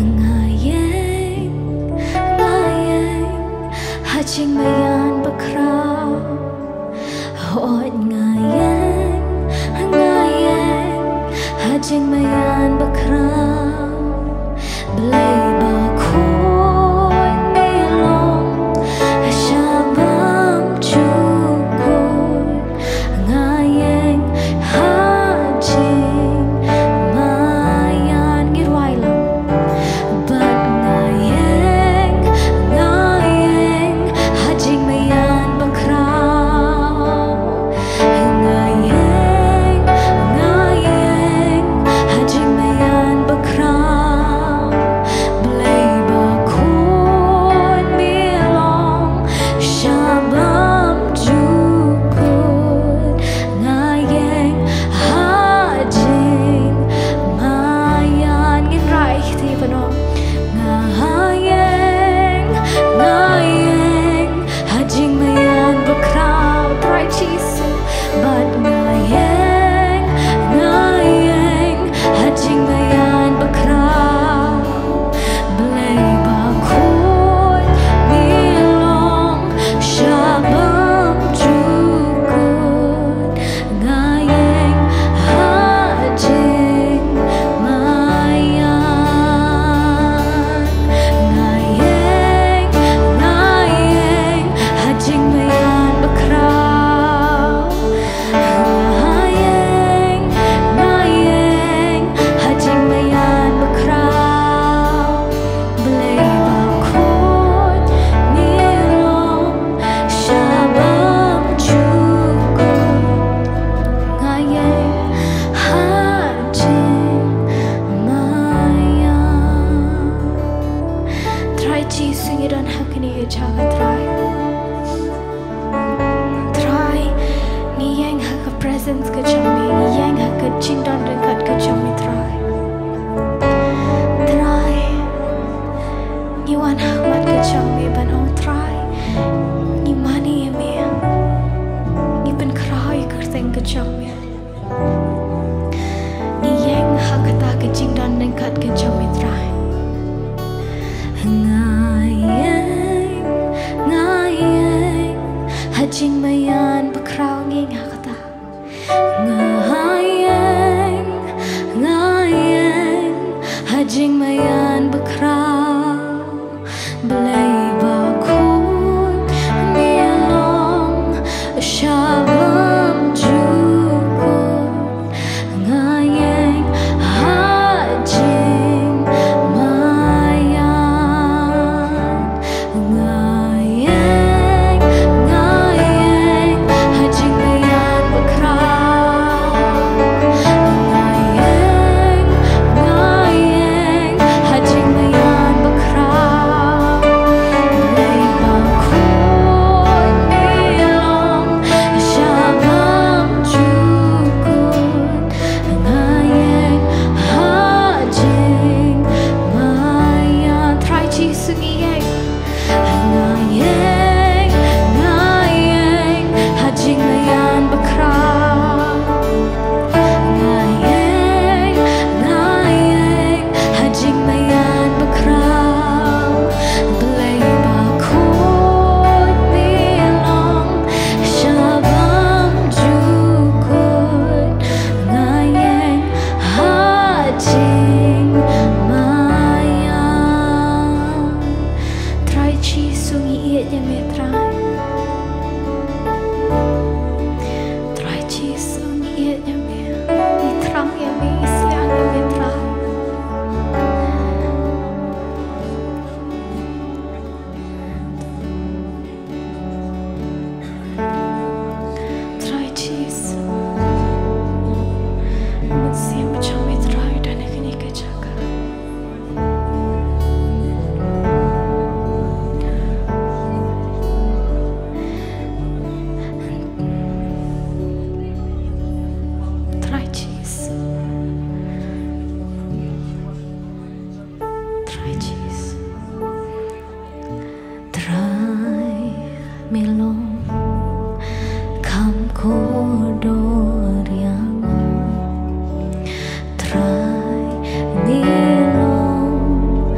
ngayeng jingmaian bakraw hot ngayeng jingmaian bakraw belay bakhoy milong shabam chukoy ngayeng jingmaian ngirwai long but ngayeng jingmaian bakraw ngayeng jingmaian bakraw belay bakhoy milong shabam chukoy ngayeng jingmaian ngin ti pano ngayeng jingmaian bakraw try chisu but ngayeng jingmaian bakraw belay bakhoy milong shabam chukoy ngayeng jingmaian bakraw jingmaian bakraw belay bakhoy milong shabam chukoy ngayeng jingmaian try chisu you don't have any chaga try ieng ka presence ka chami ieng ka chindan dekat ka chami try ni wan hakmat ka chami ban ong try ni mani eme ni pen krai kerteng ka chami ni ieng hakata ka chindan dekat ka chami try ngayeng jingmaian bakraw nging hakata ngayeng jingmaian bakraw belay bakhoy milong shabam chukoy ngayeng jingmaian ngayeng jingmaian bakraw ngayeng jingmaian bakraw belay bakhoy milong shabam chukoy ngayeng jingmaian try chisu ieng ngayeng jingmaian bakraw ngayeng jingmaian bakraw belay bakhoy milong shabam chukoy ngayeng jingmaian try chisu iet yame try chisu iet yame itrang yame isyang yame try chisu siam chami try dan kini ka jaga try chisu try me long kam kodor yang try me long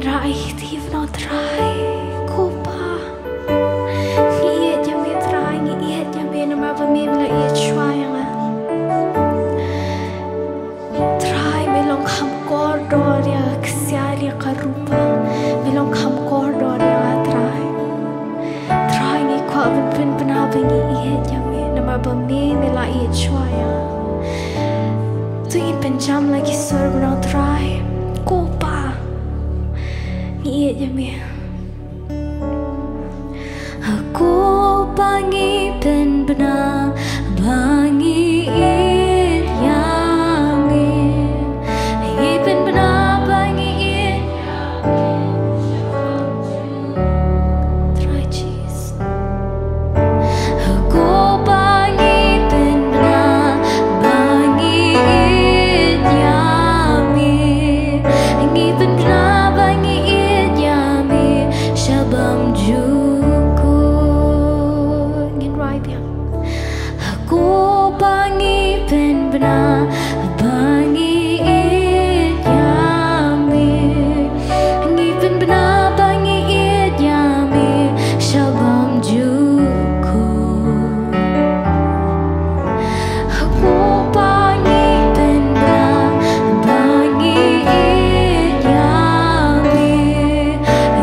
rai thief no trai kopa ngiet jami trai ngiet jami nama bami mila iet shwayang trai me long kham corridor ya ksiali karupa me long kham corridor ya trai ngi kwa ben benabi ngiet jami nama bami mila iet shwayang tu ipen jam lagi serve no trai kopa ngiet jami aku pangipen benar bangi iet yami ipen benar bangi iet try cheese aku pangipen benar bangi iet yami ipen benar bangi iet yami shabam juku ngin right ya aku pangipen benar bangi iet yami ngipen benar bangi iet yami shabam juku aku pangipen benar bangi iet yami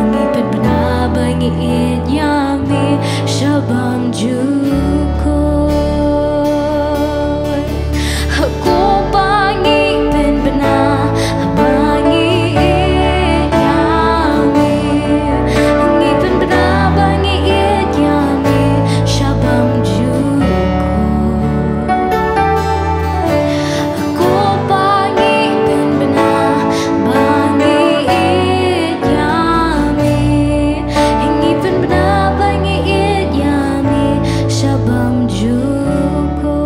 ngipen benar bangi iet yami shabam juku aku pangipen benar bangi iet yami ngipen benar bangi iet yami shabam juku aku pangipen benar bangi iet yami ngipen benar bangi iet yami shabam juku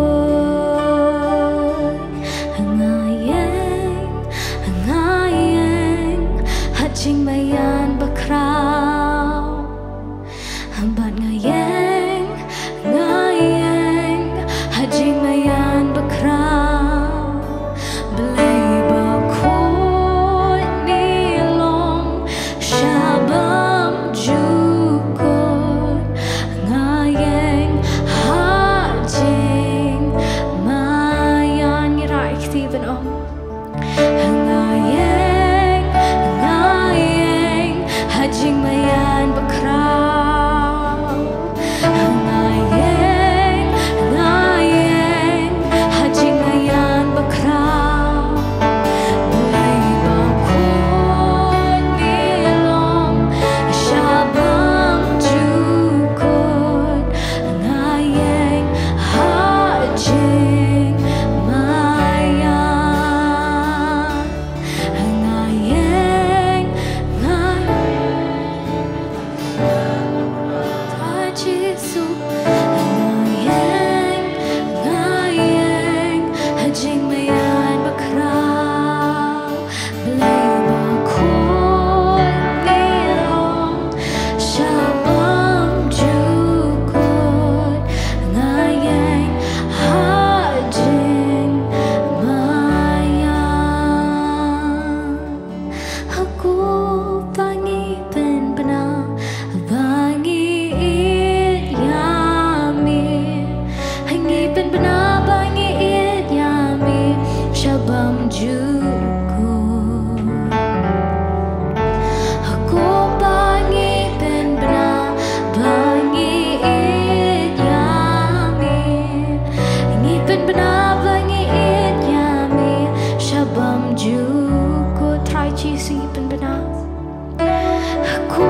ngayeng jingmaian bakraw hambat ngayeng jingmaian bakraw belai bakut nilong shabam jukut ngayeng jingmaian ngira iktiban om jingmaian bakraw ngayeng jingmaian bakraw belai bakut nilong shabam jukut ngayeng jingmaian ngayeng Jisu ngayeng jingmaian bakraw belai bakut nilong shabam jukut ngayeng jingmaian aku pangipen benar bangi iet yami ngipen benar bangi iet yami shabam juku aku pangipen benar bangi iet yami ngipen benar bangi iet yami shabam juku try cheese ngipen benar aku